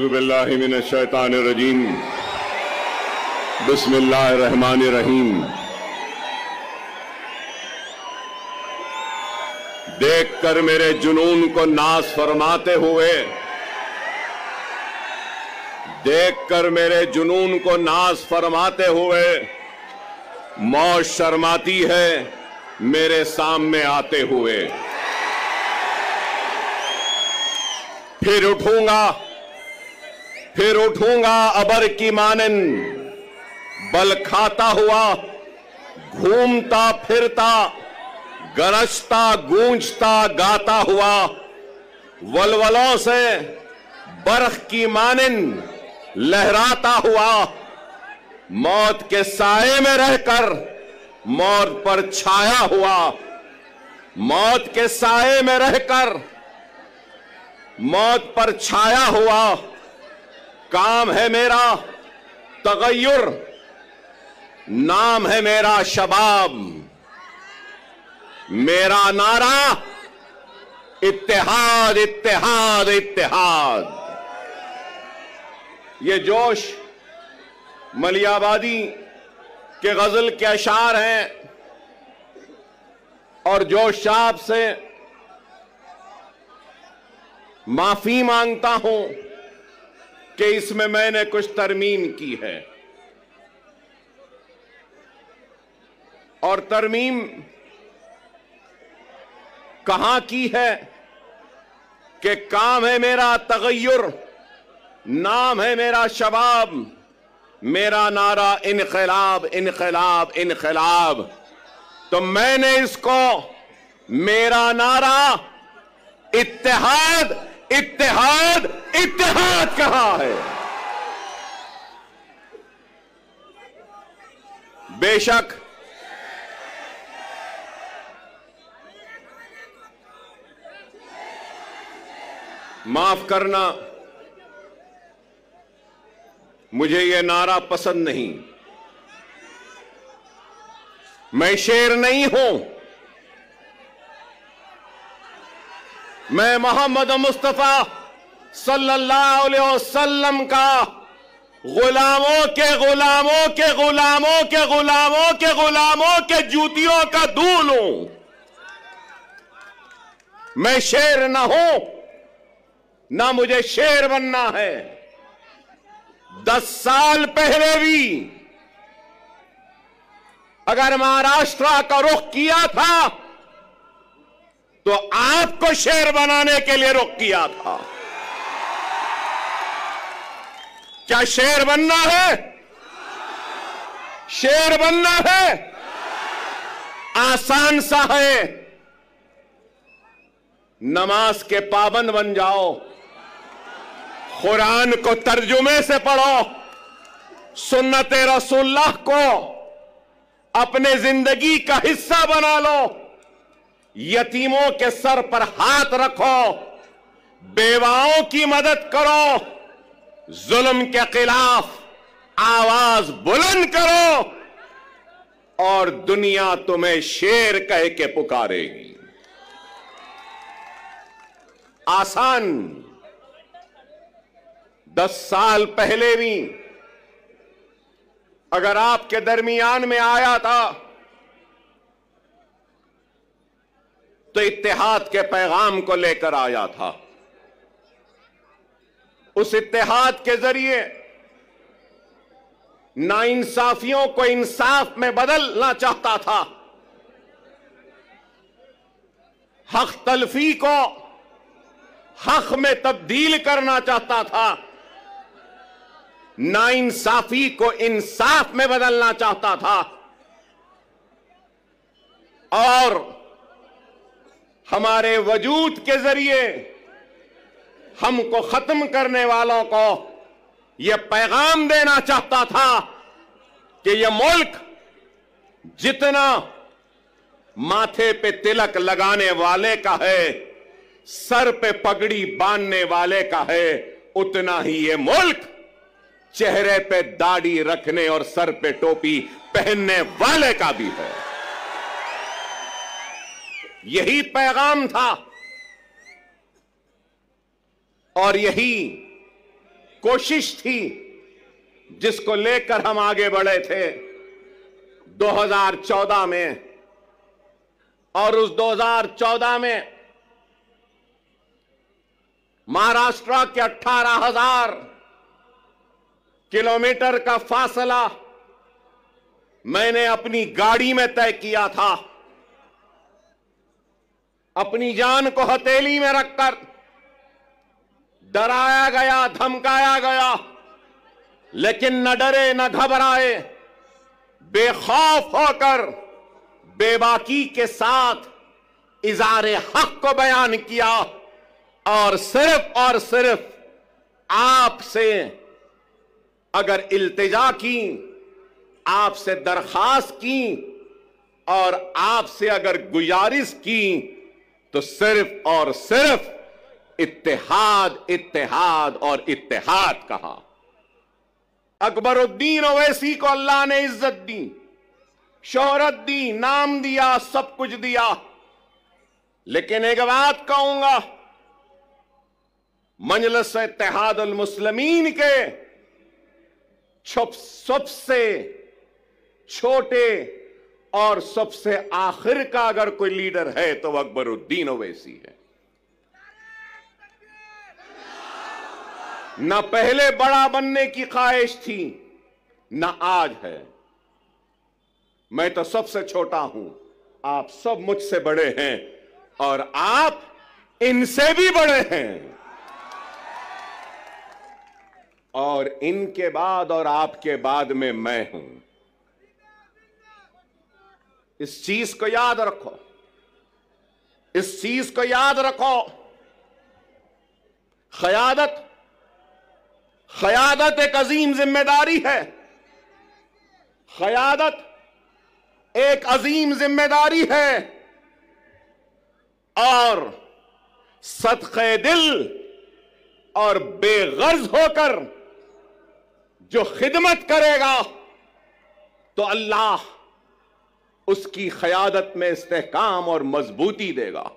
औज़ु बिल्लाहि मिनश शैतानिर रजीम। बिस्मिल्लाहिर रहमानिर रहीम। देखकर मेरे जुनून को नाज़ फरमाते हुए, देखकर मेरे जुनून को नाज़ फरमाते हुए मौत शर्माती है मेरे सामने आते हुए। फिर उठूंगा अबर की मानन, बल खाता हुआ, घूमता फिरता, गरजता गूंजता गाता हुआ, वलवलों से बरख की मानन लहराता हुआ, मौत के साए में रहकर मौत पर छाया हुआ, मौत के साए में रहकर मौत पर छाया हुआ। काम है मेरा तगय्युर, नाम है मेरा शबाब, मेरा नारा इत्तेहाद इत्तेहाद इत्तेहाद। ये जोश मलियाबादी के गजल के अशार हैं और जोश साहब से माफी मांगता हूं कि इसमें मैंने कुछ तरमीम की है। और तरमीम कहां की है कि काम है मेरा तगय्युर, नाम है मेरा शबाब, मेरा नारा इनकलाब इनकलाब इनकलाब। तो मैंने इसको मेरा नारा इत्तेहाद इत्तेहाद इत्तेहाद कहा है। बेशक माफ करना, मुझे यह नारा पसंद नहीं। मैं शेर नहीं हूं, मैं मोहम्मद मुस्तफा सल्लल्लाहु अलैहि वसल्लम का गुलामों के गुलामों के गुलामों के गुलामों के गुलामों के जूतियों का दूल हूं। मैं शेर ना हूं, ना मुझे शेर बनना है। 10 साल पहले भी अगर महाराष्ट्र का रुख किया था तो आपको शेर बनाने के लिए रुख किया था। क्या शेर बनना है? शेर बनना है आसान सा है। नमाज के पाबंद बन जाओ, कुरान को तर्जुमे से पढ़ो, सुन्नते रसूलुल्लाह को अपने जिंदगी का हिस्सा बना लो, यतीमों के सर पर हाथ रखो, बेवाओं की मदद करो, जुल्म के खिलाफ आवाज बुलंद करो और दुनिया तुम्हें शेर कह के पुकारेगी। आसान 10 साल पहले भी अगर आपके दरमियान में आया था तो इत्तेहाद के पैगाम को लेकर आया था। उस इत्तेहाद के जरिए नाइंसाफियों को इंसाफ में बदलना चाहता था, हक तलफी को हक में तब्दील करना चाहता था, नाइंसाफी को इंसाफ में बदलना चाहता था और हमारे वजूद के जरिए हमको खत्म करने वालों को यह पैगाम देना चाहता था कि यह मुल्क जितना माथे पे तिलक लगाने वाले का है, सर पे पगड़ी बांधने वाले का है, उतना ही यह मुल्क चेहरे पे दाढ़ी रखने और सर पे टोपी पहनने वाले का भी है। यही पैगाम था और यही कोशिश थी जिसको लेकर हम आगे बढ़े थे 2014 में, और उस 2014 में महाराष्ट्र के 18,000 किलोमीटर का फासला मैंने अपनी गाड़ी में तय किया था। अपनी जान को हथेली में रखकर डराया गया, धमकाया गया, लेकिन न डरे न घबराए, बेखौफ होकर बेबाकी के साथ इज़ारे हक को बयान किया और सिर्फ आपसे अगर इल्तिजा की, आपसे दरखास्त की और आपसे अगर गुजारिश की तो सिर्फ और सिर्फ इत्तेहाद, इत्तेहाद और इत्तेहाद कहा। अकबरुद्दीन ओवैसी को अल्लाह ने इज्जत दी, शोहरत दी, नाम दिया, सब कुछ दिया, लेकिन एक बात कहूंगा, मजलिस इत्तेहादुल मुस्लिमीन के सबसे छोटे और सबसे आखिर का अगर कोई लीडर है तो वह अकबरुद्दीन ओवैसी है। न पहले बड़ा बनने की ख्वाहिश थी, न आज है। मैं तो सबसे छोटा हूं, आप सब मुझसे बड़े हैं और आप इनसे भी बड़े हैं। और इनके बाद और आपके बाद में मैं हूं। इस चीज को याद रखो, इस चीज को याद रखो। क़यादत एक अजीम जिम्मेदारी है। क़यादत एक अजीम जिम्मेदारी है और सदक़े दिल और बेगर्ज होकर जो खिदमत करेगा तो अल्लाह उसकी क़यादत में इस्तेहकाम और मजबूती देगा।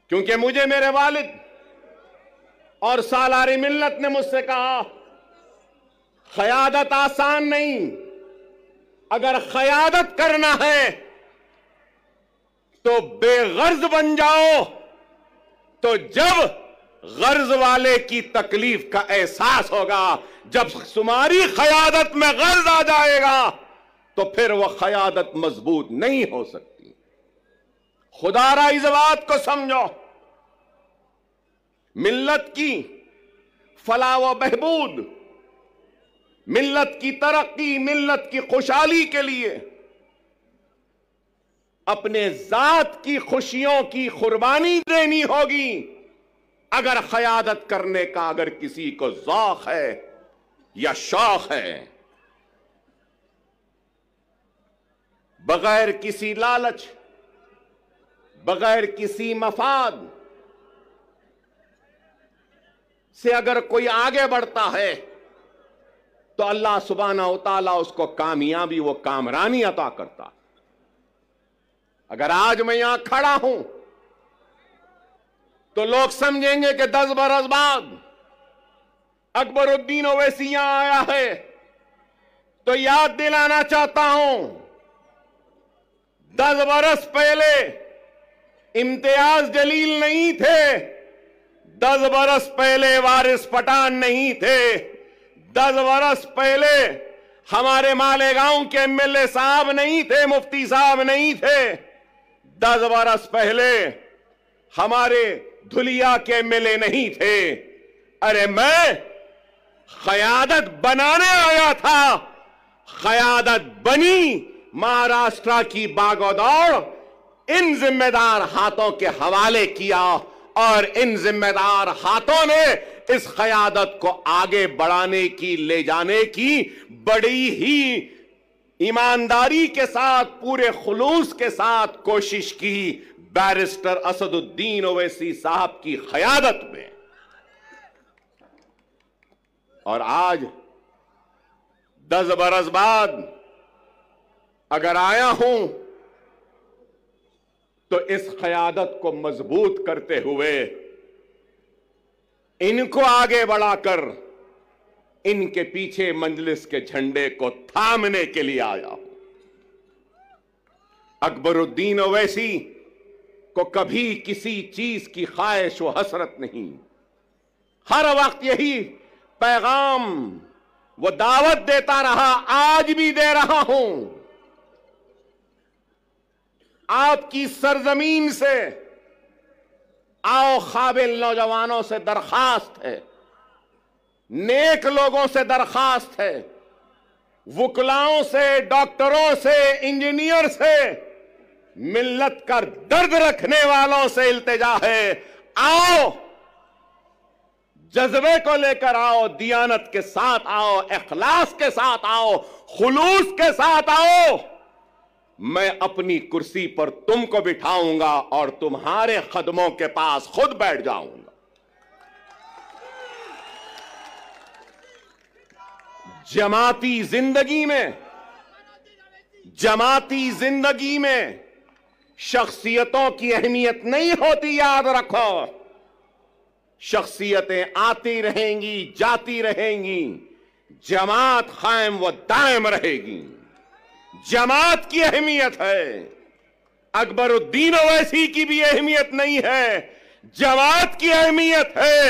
क्योंकि मुझे मेरे वालिद और सालारी मिल्लत ने मुझसे कहा, क़यादत आसान नहीं, अगर क़यादत करना है तो बेगर्ज बन जाओ, तो जब गर्ज वाले की तकलीफ का एहसास होगा, जब तुम्हारी क़यादत में गर्ज आ जाएगा तो फिर वह क़यादत मजबूत नहीं हो सकती। खुदारा इस बात को समझो, मिल्लत की फलाह व बहबूद, मिल्लत की तरक्की, मिल्लत की खुशहाली के लिए अपने जात की खुशियों की कुर्बानी देनी होगी। अगर क़यादत करने का अगर किसी को ज़ौक़ है या शौक़ है, बगैर किसी लालच, बगैर किसी मफाद से अगर कोई आगे बढ़ता है तो अल्लाह सुब्हानहू व तआला उसको कामयाबी, वो कामरानी अता करता। अगर आज मैं यहां खड़ा हूं तो लोग समझेंगे कि 10 बरस बाद अकबरुद्दीन ओवैसी यहां आया है, तो याद दिलाना चाहता हूं, 10 बरस पहले इम्तियाज जलील नहीं थे, 10 बरस पहले वारिस पठान नहीं थे, 10 बरस पहले हमारे मालेगांव के एमएलए साहब नहीं थे, मुफ्ती साहब नहीं थे, 10 बरस पहले हमारे धुलिया के एमएलए नहीं थे। अरे मैं क़यादत बनाने आया था, क़यादत बनी, महाराष्ट्र की बागोदौड़ इन जिम्मेदार हाथों के हवाले किया और इन जिम्मेदार हाथों ने इस क़यादत को आगे बढ़ाने की, ले जाने की बड़ी ही ईमानदारी के साथ, पूरे खुलूस के साथ कोशिश की बैरिस्टर असदुद्दीन ओवैसी साहब की क़यादत में। और आज 10 बरस बाद अगर आया हूं तो इस क़यादत को मजबूत करते हुए इनको आगे बढ़ाकर इनके पीछे मजलिस के झंडे को थामने के लिए आया हूं। अकबरुद्दीन ओवैसी को कभी किसी चीज की ख्वाहिश व हसरत नहीं, हर वक्त यही पैगाम वो दावत देता रहा, आज भी दे रहा हूं। आपकी सरजमीन से आओ, काबिल नौजवानों से दरखास्त है, नेक लोगों से दरखास्त है, वुकलाओं से, डॉक्टरों से, इंजीनियर से, मिल्लत का दर्द रखने वालों से इल्तिजा है, आओ, जज्बे को लेकर आओ, दियानत के साथ आओ, इखलास के साथ आओ, खुलूस के साथ आओ। मैं अपनी कुर्सी पर तुमको बिठाऊंगा और तुम्हारे कदमों के पास खुद बैठ जाऊंगा। जमाती जिंदगी में शख्सियतों की अहमियत नहीं होती, याद रखो। शख्सियतें आती रहेंगी, जाती रहेंगी, जमात कायम व दायम रहेगी। जमात की अहमियत है, अकबरुद्दीन ओवैसी की भी अहमियत नहीं है, जमात की अहमियत है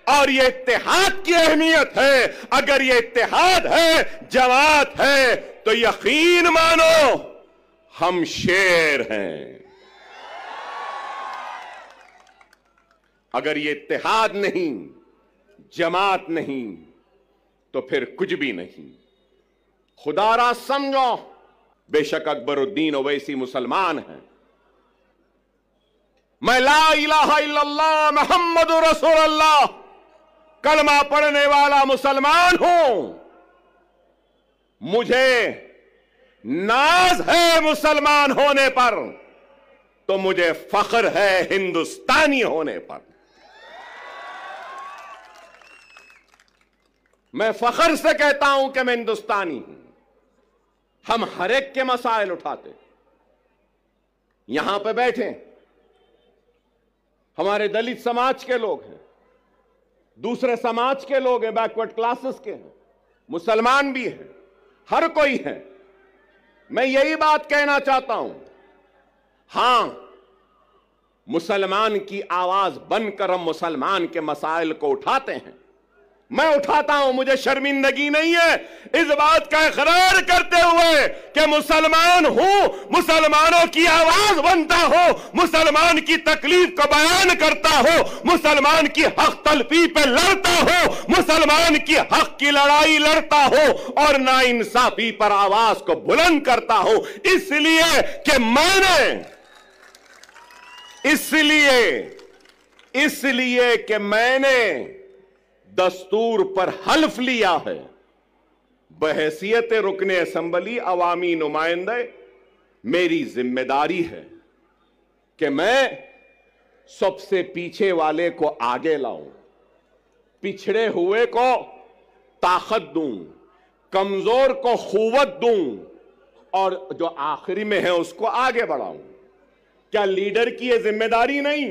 और ये इत्तेहाद की अहमियत है। अगर ये इत्तेहाद है, जमात है, तो यकीन मानो हम शेर हैं। अगर ये इत्तेहाद नहीं, जमात नहीं, तो फिर कुछ भी नहीं। खुदारा समझो, बेशक अकबरुद्दीन ओवैसी मुसलमान है, मैं ला इलाहा इल्लल्लाह मुहम्मदुर रसूलुल्लाह कलमा पढ़ने वाला मुसलमान हूं। मुझे नाज है मुसलमान होने पर, तो मुझे फख्र है हिंदुस्तानी होने पर। मैं फख्र से कहता हूं कि मैं हिंदुस्तानी हूं। हम हर एक के मसाइल उठाते, यहां पे बैठे हमारे दलित समाज के लोग हैं, दूसरे समाज के लोग हैं, बैकवर्ड क्लासेस के हैं, मुसलमान भी हैं, हर कोई है। मैं यही बात कहना चाहता हूं, हां, मुसलमान की आवाज बनकर हम मुसलमान के मसाइल को उठाते हैं। मैं उठाता हूं, मुझे शर्मिंदगी नहीं है इस बात का इकरार करते हुए कि मुसलमान हूं, मुसलमानों की आवाज बनता हो, मुसलमान की तकलीफ को बयान करता हो, मुसलमान की हक तलफी पे लड़ता हो, मुसलमान की हक की लड़ाई लड़ता हो और नाइंसाफी पर आवाज को बुलंद करता हो। इसलिए कि मैंने दस्तूर पर हल्फ लिया है, बहैसियत रुकने असम्बली अवामी नुमाइंदे मेरी जिम्मेदारी है कि मैं सबसे पीछे वाले को आगे लाऊं, पिछड़े हुए को ताकत दूं, कमजोर को खुवत दूं और जो आखिरी में है उसको आगे बढ़ाऊं। क्या लीडर की यह जिम्मेदारी नहीं?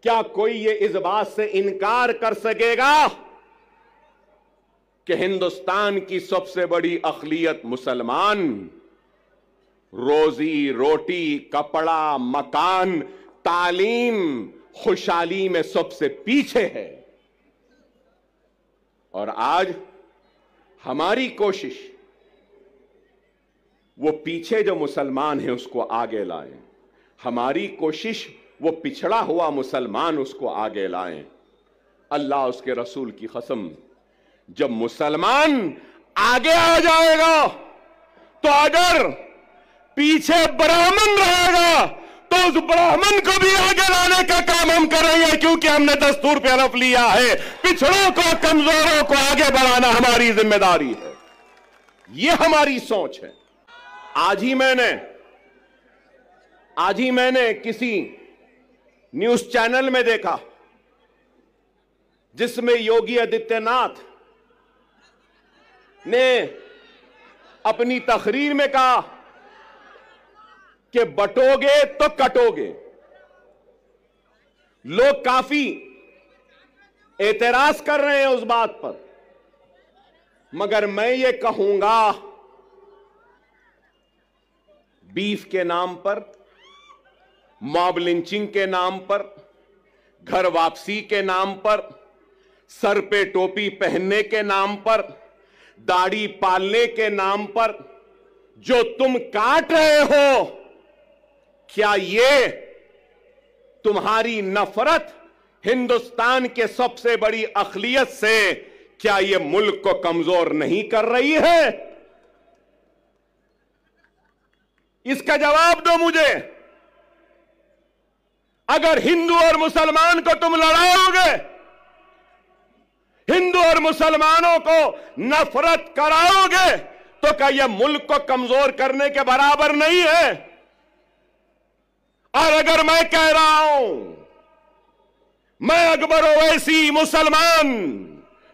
क्या कोई ये इस बात से इनकार कर सकेगा कि हिंदुस्तान की सबसे बड़ी अक़लियत मुसलमान रोजी रोटी, कपड़ा, मकान, तालीम, खुशहाली में सबसे पीछे है? और आज हमारी कोशिश वो पीछे जो मुसलमान है उसको आगे लाएं, हमारी कोशिश वो पिछड़ा हुआ मुसलमान उसको आगे लाएं। अल्लाह उसके रसूल की कसम, जब मुसलमान आगे आ जाएगा तो अगर पीछे ब्राह्मण रहेगा तो उस ब्राह्मण को भी आगे लाने का काम हम करेंगे, क्योंकि हमने दस्तूर पे हलफ लिया है पिछड़ों को, कमजोरों को आगे बढ़ाना हमारी जिम्मेदारी है। यह हमारी सोच है। आज ही मैंने किसी न्यूज चैनल में देखा जिसमें योगी आदित्यनाथ ने अपनी तकरीर में कहा कि बटोगे तो कटोगे। लोग काफी एतराज कर रहे हैं उस बात पर, मगर मैं ये कहूंगा, बीफ के नाम पर, मॉब लिंचिंग के नाम पर, घर वापसी के नाम पर, सर पे टोपी पहनने के नाम पर, दाढ़ी पालने के नाम पर जो तुम काट रहे हो, क्या ये तुम्हारी नफरत हिंदुस्तान के सबसे बड़ी अखिलियत से, क्या ये मुल्क को कमजोर नहीं कर रही है? इसका जवाब दो मुझे। अगर हिंदू और मुसलमान को तुम लड़ाओगे, हिंदू और मुसलमानों को नफरत कराओगे, तो क्या यह मुल्क को कमजोर करने के बराबर नहीं है? और अगर मैं कह रहा हूं, मैं अकबर ओवैसी मुसलमान,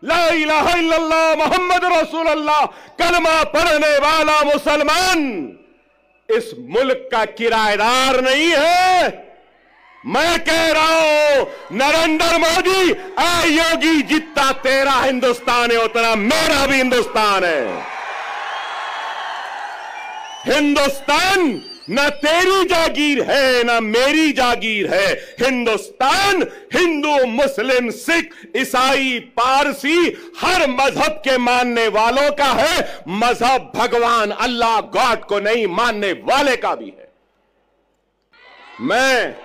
ला इलाहा इल्लल्लाह मोहम्मद रसूलुल्लाह कलमा पढ़ने वाला मुसलमान, इस मुल्क का किराएदार नहीं है। मैं कह रहा हूं, नरेंद्र मोदी, ऐ योगी, जितना तेरा हिंदुस्तान है उतना मेरा भी हिंदुस्तान है। हिंदुस्तान न तेरी जागीर है न मेरी जागीर है। हिंदुस्तान हिंदू, मुस्लिम, सिख, ईसाई, पारसी, हर मजहब के मानने वालों का है। मजहब भगवान अल्लाह गॉड को नहीं मानने वाले का भी है। मैं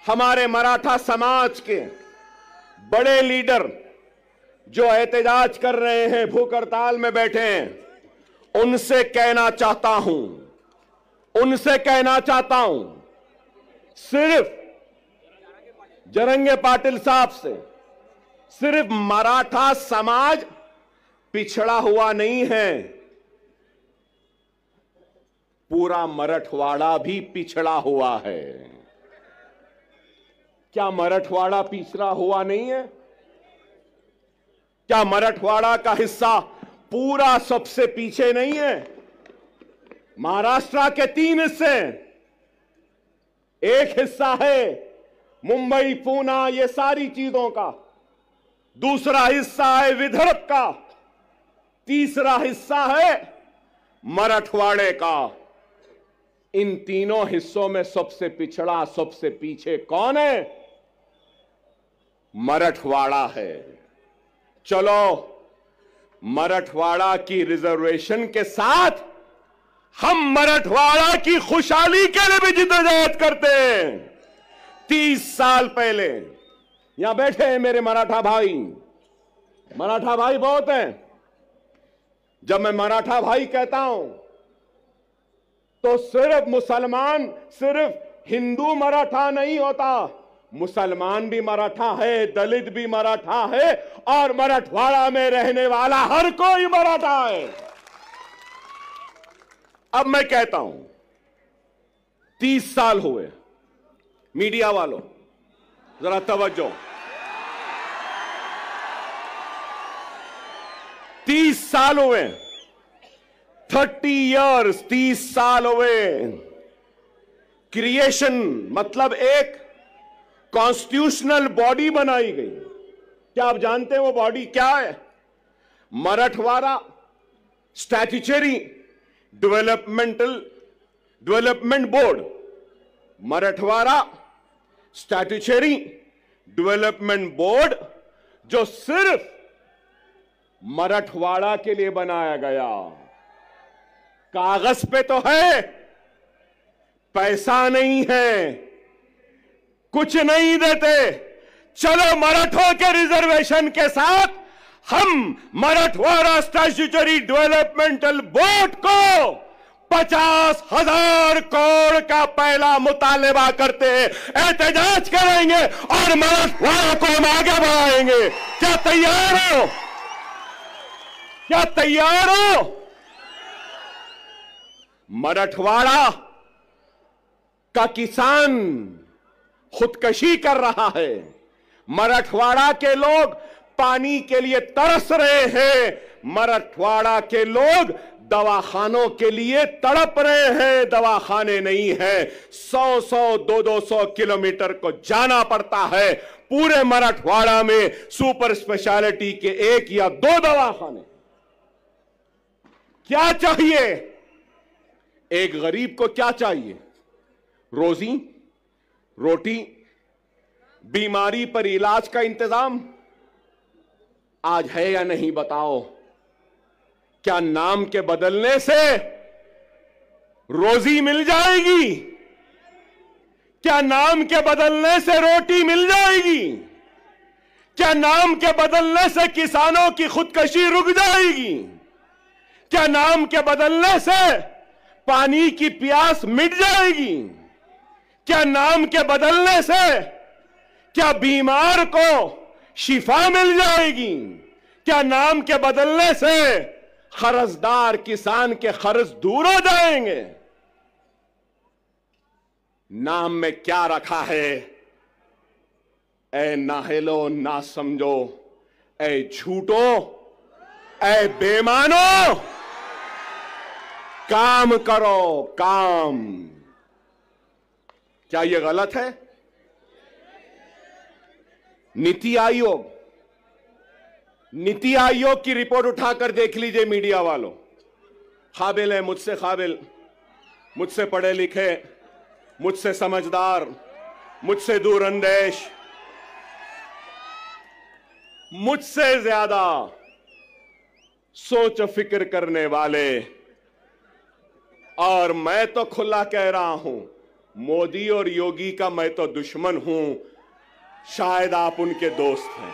हमारे मराठा समाज के बड़े लीडर जो एहतजाज कर रहे हैं, भूख हड़ताल में बैठे हैं, उनसे कहना चाहता हूं, सिर्फ जरंगे पाटिल साहब से, सिर्फ मराठा समाज पिछड़ा हुआ नहीं है, पूरा मराठवाड़ा भी पिछड़ा हुआ है। क्या मराठवाड़ा पिछड़ा हुआ नहीं है? क्या मराठवाड़ा का हिस्सा पूरा सबसे पीछे नहीं है? महाराष्ट्र के 3 हिस्से, एक हिस्सा है मुंबई, पूना, ये सारी चीजों का, दूसरा हिस्सा है विदर्भ का, तीसरा हिस्सा है मराठवाड़े का। इन तीनों हिस्सों में सबसे पिछड़ा, सबसे पीछे कौन है? मराठवाड़ा है। चलो, मराठवाड़ा की रिजर्वेशन के साथ हम मराठवाड़ा की खुशहाली के लिए भी जिद्दोजहद करते हैं। 30 साल पहले, यहां बैठे हैं मेरे मराठा भाई बहुत हैं। जब मैं मराठा भाई कहता हूं तो सिर्फ मुसलमान, सिर्फ हिंदू मराठा नहीं होता, मुसलमान भी मराठा है, दलित भी मराठा है, और मराठवाड़ा में रहने वाला हर कोई मराठा है। अब मैं कहता हूं, 30 साल हुए, मीडिया वालों जरा तवज्जो, 30 साल हुए, 30 इयर्स, 30 साल हुए। क्रिएशन मतलब एक कॉन्स्टिट्यूशनल बॉडी बनाई गई। क्या आप जानते हैं वो बॉडी क्या है? Marathwada statutory development board. Marathwada statutory development board, जो सिर्फ मराठवाड़ा के लिए बनाया गया। कागज पे तो है, पैसा नहीं है, कुछ नहीं देते। चलो, मराठों के रिजर्वेशन के साथ हम मराठवाड़ा स्टैट्यूटरी डेवलपमेंटल बोर्ड को 50,000 करोड़ का पहला मुतालबा करते हैं, एहतजाज करेंगे और मराठवाड़ा को हम आगे बढ़ाएंगे। क्या तैयार हो? क्या तैयार हो? मराठवाड़ा का किसान खुदकशी कर रहा है। मराठवाड़ा के लोग पानी के लिए तरस रहे हैं। मराठवाड़ा के लोग दवाखानों के लिए तड़प रहे हैं, दवाखाने नहीं है। 100-100, 200-200 किलोमीटर को जाना पड़ता है। पूरे मराठवाड़ा में सुपर स्पेशलिटी के 1 या 2 दवाखाने। क्या चाहिए एक गरीब को? क्या चाहिए? रोजी रोटी, बीमारी पर इलाज का इंतजाम आज है या नहीं बताओ? क्या नाम के बदलने से रोजी मिल जाएगी? क्या नाम के बदलने से रोटी मिल जाएगी? क्या नाम के बदलने से किसानों की खुदकशी रुक जाएगी? क्या नाम के बदलने से पानी की प्यास मिट जाएगी? क्या नाम के बदलने से क्या बीमार को शिफा मिल जाएगी? क्या नाम के बदलने से कर्जदार किसान के कर्ज दूर हो जाएंगे? नाम में क्या रखा है? ऐ नाहेलो ना समझो, ऐ झूठो, ऐ बेमानो, काम करो काम। क्या यह गलत है? नीति आयोग की रिपोर्ट उठाकर देख लीजिए मीडिया वालों। काबिल है, मुझसे काबिल, मुझसे पढ़े लिखे, मुझसे समझदार, मुझसे दूरअंदेश, मुझसे ज्यादा सोच फिक्र करने वाले। और मैं तो खुला कह रहा हूं, मोदी और योगी का मैं तो दुश्मन हूं, शायद आप उनके दोस्त हैं।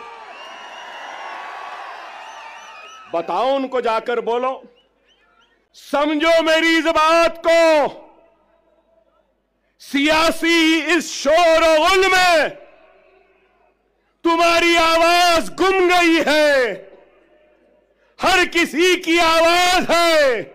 बताओ उनको, जाकर बोलो, समझो मेरी इस बात को। सियासी इस शोर और गुल में तुम्हारी आवाज गुम गई है। हर किसी की आवाज है।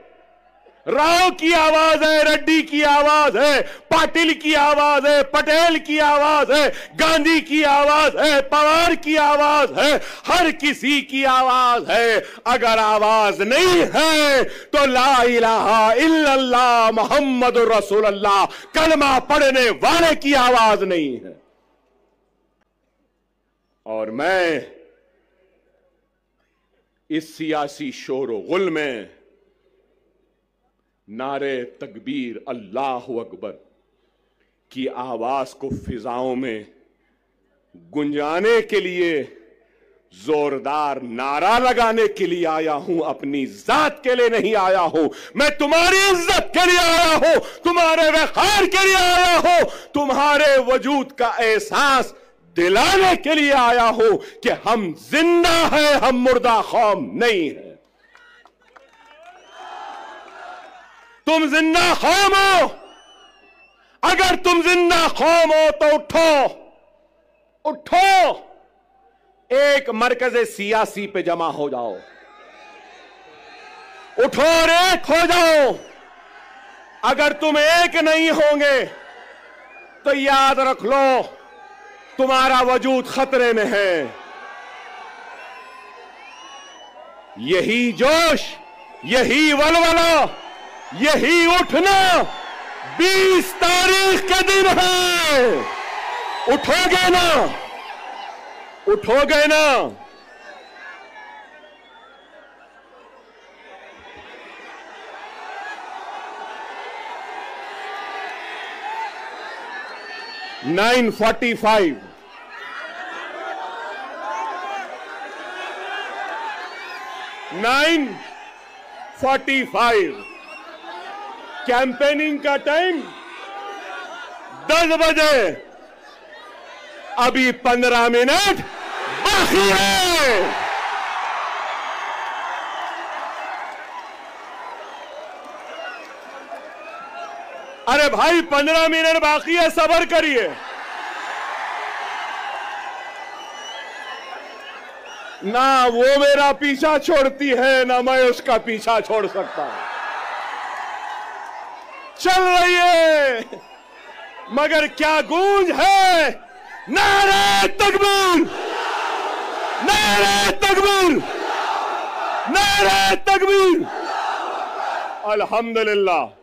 राव की आवाज है, रेड्डी की आवाज है, पाटिल की आवाज है, पटेल की आवाज है, गांधी की आवाज है, पवार की आवाज है, हर किसी की आवाज है। अगर आवाज नहीं है तो ला इलाहा इल्लल्लाह मुहम्मदुर रसूलुल्लाह कलमा पढ़ने वाले की आवाज नहीं है। और मैं इस सियासी शोर व गुल में नारे तकबीर अल्लाहु अकबर की आवाज को फिजाओं में गुंजाने के लिए, जोरदार नारा लगाने के लिए आया हूं। अपनी जात के लिए नहीं आया हूं। मैं तुम्हारी इज्जत के लिए आया हूं, तुम्हारे वक़ार के लिए आया हूं, तुम्हारे वजूद का एहसास दिलाने के लिए आया हूं कि हम जिंदा हैं, हम मुर्दा कौम नहीं है। तुम जिंदा कौम हो। अगर तुम जिंदा कौम हो तो उठो, एक मरकज़े सियासी पे जमा हो जाओ। उठो और एक हो जाओ। अगर तुम एक नहीं होंगे तो याद रख लो, तुम्हारा वजूद खतरे में है। यही जोश, यही वलवला, यही उठना 20 तारीख के दिन है। उठोगे ना? उठोगे ना? (9:45) कैंपेनिंग का टाइम 10 बजे। अभी 15 मिनट बाकी है। अरे भाई 15 मिनट बाकी है, सब्र करिए। ना वो मेरा पीछा छोड़ती है, ना मैं उसका पीछा छोड़ सकता हूं। चल रही है, मगर क्या गूंज है। नारे तकबीर, नारे तकबीर, नारे तकबीर, अल्हम्दुलिल्लाह।